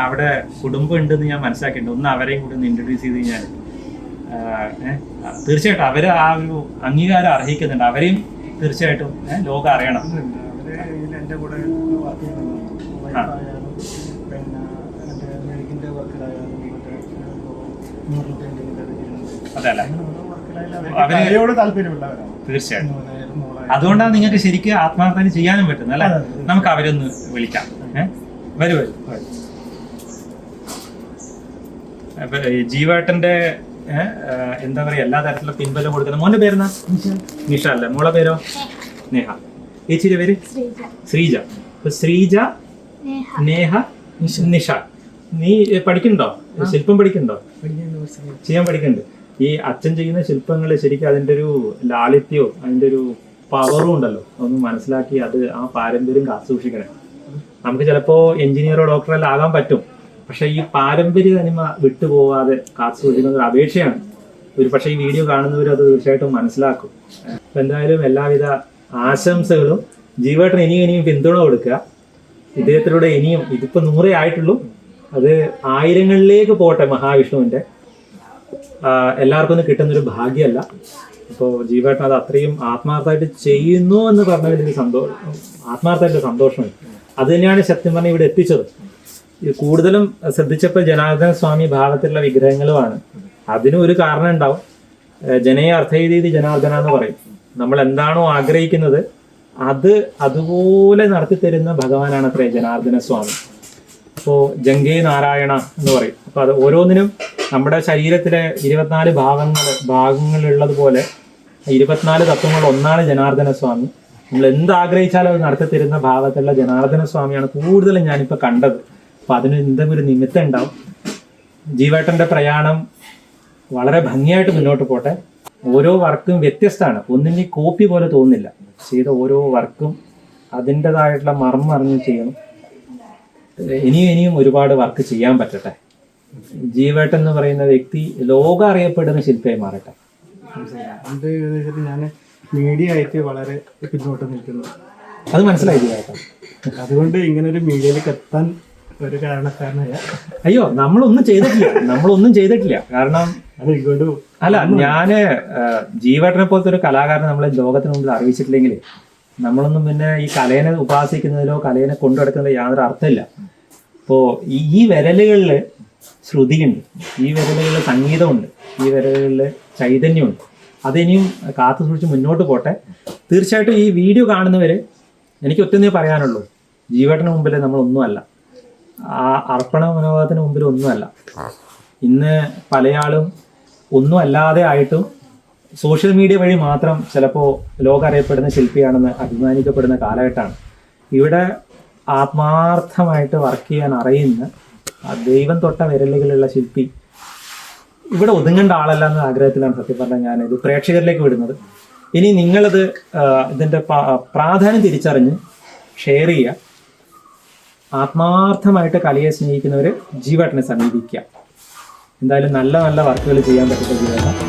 അവിടെ കുടുംബം ഉണ്ടെന്ന് ഞാൻ മനസ്സിലാക്കിയിട്ടുണ്ട്. ഒന്ന് അവരെയും കൂടി ഒന്ന് ഇൻട്രൊഡ്യൂസ് ചെയ്ത് കഴിഞ്ഞാൽ തീർച്ചയായിട്ടും അവർ ആ ഒരു അംഗീകാരം അർഹിക്കുന്നുണ്ട്. അവരെയും തീർച്ചയായിട്ടും ലോകം അറിയണം. എൻ്റെ കൂടെ വർക്ക് ചെയ്യുന്നുണ്ട്. പിന്നെ എൻ്റെ മെഴുകിൻ്റെ വർക്കിലായാലും അതെ അല്ലേ, അവരോട് താല്പര്യമുള്ളവരാണ് തീർച്ചയായിട്ടും. അതുകൊണ്ടാണ് നിങ്ങൾക്ക് ശരിക്കും ആത്മാർത്ഥമായിട്ട് ചെയ്യാനും പറ്റുന്നത് അല്ലേ. നമുക്ക് അവരൊന്ന് വിളിക്കാം. വരൂ വരൂ. ജീവേട്ടന്റെ എന്താ പറയാ എല്ലാ തരത്തിലുള്ള പിൻബലം കൊടുക്കുന്ന മോന്റെ പേരെന്നാ? നിഷ അല്ലേ? മോളെ പേരോ? നേഹ. ചേച്ചിയുടെ പേര് ശ്രീജ. അപ്പൊ ശ്രീജ, നേഹ, നിഷ. നീ പഠിക്കുന്നുണ്ടോ? ശില്പം പഠിക്കുന്നുണ്ടോ? ചെയ്യാൻ പഠിക്കുന്നുണ്ട്. ഈ അച്ഛൻ ചെയ്യുന്ന ശില്പങ്ങൾ ശരിക്കും അതിൻ്റെ ഒരു ലാളിത്യവും അതിൻ്റെ ഒരു പവറും ഉണ്ടല്ലോ, ഒന്ന് മനസ്സിലാക്കി അത് ആ പാരമ്പര്യം കാത്തുസൂക്ഷിക്കണേ. നമുക്ക് ചിലപ്പോൾ എഞ്ചിനീയറോ ഡോക്ടറോ എല്ലാം ആകാൻ പറ്റും, പക്ഷെ ഈ പാരമ്പര്യ തനിമ വിട്ടുപോകാതെ കാത്തുസൂക്ഷിക്കുന്ന ഒരു അപേക്ഷയാണ്. ഒരു പക്ഷേ ഈ വീഡിയോ കാണുന്നവർ അത് തീർച്ചയായിട്ടും മനസ്സിലാക്കും. അപ്പം എന്തായാലും എല്ലാവിധ ആശംസകളും. ജീവേട്ടൻ ഇനിയും പിന്തുണ കൊടുക്കുക. ഇദ്ദേഹത്തിലൂടെ ഇനിയും ഇതിപ്പോൾ 100 ആയിട്ടുള്ളൂ, അത് 1000-ങ്ങളിലേക്ക് പോട്ടെ. മഹാവിഷ്ണുവിൻ്റെ എല്ലാവർക്കും ഒന്നും കിട്ടുന്നൊരു ഭാഗ്യമല്ല. അപ്പോൾ ജീവേട്ടൻ അത് അത്രയും ആത്മാർത്ഥമായിട്ട് ചെയ്യുന്നു എന്ന് പറഞ്ഞതിൽ ആത്മാർത്ഥമായിട്ട് സന്തോഷമുണ്ട്. അത് തന്നെയാണ് സത്യം പറഞ്ഞാൽ ഇവിടെ എത്തിച്ചത്. കൂടുതലും ശ്രദ്ധിച്ചപ്പോൾ ജനാർദ്ദന സ്വാമി ഭാവത്തിലുള്ള വിഗ്രഹങ്ങളുമാണ്. അതിനും ഒരു കാരണം ഉണ്ടാവും. ജനയെ അർത്ഥൈതീതി ജനാർദ്ദന എന്ന് പറയും. നമ്മൾ എന്താണോ ആഗ്രഹിക്കുന്നത് അത് അതുപോലെ നടത്തിത്തരുന്ന ഭഗവാനാണ് അത്രേ ജനാർദ്ദന സ്വാമി. അപ്പോൾ ജംഗേ നാരായണ എന്ന് പറയും. അപ്പോൾ അത് ഓരോന്നിനും നമ്മുടെ ശരീരത്തിലെ 24 ഭാഗങ്ങളുള്ളതുപോലെ 24 തത്വങ്ങളിൽ ഒന്നാണ് ജനാർദ്ദന സ്വാമി. നമ്മൾ എന്താഗ്രഹിച്ചാലും അത് നടത്തിത്തരുന്ന ഭാവത്തിലുള്ള ജനാർദ്ദന സ്വാമിയാണ് കൂടുതലും ഞാനിപ്പോൾ കണ്ടത്. അപ്പം അതിന് എന്തെങ്കിലും ഒരു നിമിത്തം ഉണ്ടാവും. ജീവേട്ടൻ്റെ പ്രയാണം വളരെ ഭംഗിയായിട്ട് മുന്നോട്ട് പോട്ടെ. ഓരോ വർക്കും വ്യത്യസ്തമാണ്, ഒന്നിൻ്റെ കോപ്പി പോലെ തോന്നുന്നില്ല. ചെയ്ത ഓരോ വർക്കും അതിൻ്റെതായിട്ടുള്ള മർമ്മം അറിഞ്ഞ് ചെയ്യണം. ഇനിയും ഒരുപാട് വർക്ക് ചെയ്യാൻ പറ്റട്ടെ. ജീവേട്ടൻ എന്ന് പറയുന്ന വ്യക്തി ലോകം അറിയപ്പെടുന്ന ശില്പിയായി മാറട്ടെ. ഞാൻ മീഡിയ ആയിട്ട് വളരെ പിന്നോട്ട് നിൽക്കുന്നു, അത് മനസ്സിലായി ജീവേട്ടൻ. അതുകൊണ്ട് ഇങ്ങനെ ഒരു മീഡിയയിലേക്ക് എത്താൻ ഒരു കാരണക്കാരനായ അയ്യോ നമ്മളൊന്നും ചെയ്തിട്ടില്ല. കാരണം അല്ല, ഞാന് ജീവേട്ടനെ പോലത്തെ ഒരു കലാകാരനെ നമ്മളെ ലോകത്തിന് മുമ്പിൽ അറിയിച്ചിട്ടില്ലെങ്കിൽ നമ്മളൊന്നും പിന്നെ ഈ കലയെ ഉപാസിക്കുന്നതിലോ കലയെ കൊണ്ടുനടക്കുന്നതിലോ യാതൊരു അർത്ഥമില്ല. ഇപ്പോൾ ഈ വിരലുകളിൽ ശ്രുതിയുണ്ട്, ഈ വിരലുകളിൽ സംഗീതമുണ്ട്, ഈ വിരലുകളിൽ ചൈതന്യമുണ്ട്. അതിനിയും കാത്തു സൂക്ഷിച്ച് മുന്നോട്ട് പോട്ടെ. തീർച്ചയായിട്ടും ഈ വീഡിയോ കാണുന്നവർ എനിക്ക് ഒറ്റന്നേ പറയാനുള്ളൂ, ജീവേട്ടന് മുമ്പിൽ നമ്മളൊന്നുമല്ല, ആ അർപ്പണ മനോഭാവത്തിന് മുമ്പിൽ ഒന്നുമല്ല. ഇന്ന് പലയാളും ഒന്നും അല്ലാതെ ആയിട്ടും സോഷ്യൽ മീഡിയ വഴി മാത്രം ചിലപ്പോൾ ലോകം അറിയപ്പെടുന്ന ശില്പിയാണെന്ന് അഭിമാനിക്കപ്പെടുന്ന കാലഘട്ടമാണ്. ഇവിടെ ആത്മാർത്ഥമായിട്ട് വർക്ക് ചെയ്യാൻ അറിയുന്ന ദൈവം തൊട്ട വിരലുകളുള്ള ശില്പി ഇവിടെ ഒതുങ്ങേണ്ട ആളല്ല എന്ന ആഗ്രഹത്തിലാണ് സത്യം പറഞ്ഞാൽ ഞാനിത് പ്രേക്ഷകരിലേക്ക് വിടുന്നത്. ഇനി നിങ്ങളത് ഇതിൻ്റെ പ്രാധാന്യം തിരിച്ചറിഞ്ഞ് ഷെയർ ചെയ്യുക. ആത്മാർത്ഥമായിട്ട് കലയെ സ്നേഹിക്കുന്നവർ ജീവേട്ടനെ സമീപിക്കുക. എന്തായാലും നല്ല വർക്കുകൾ ചെയ്യാൻ പറ്റുന്ന ജീവേട്ടൻ.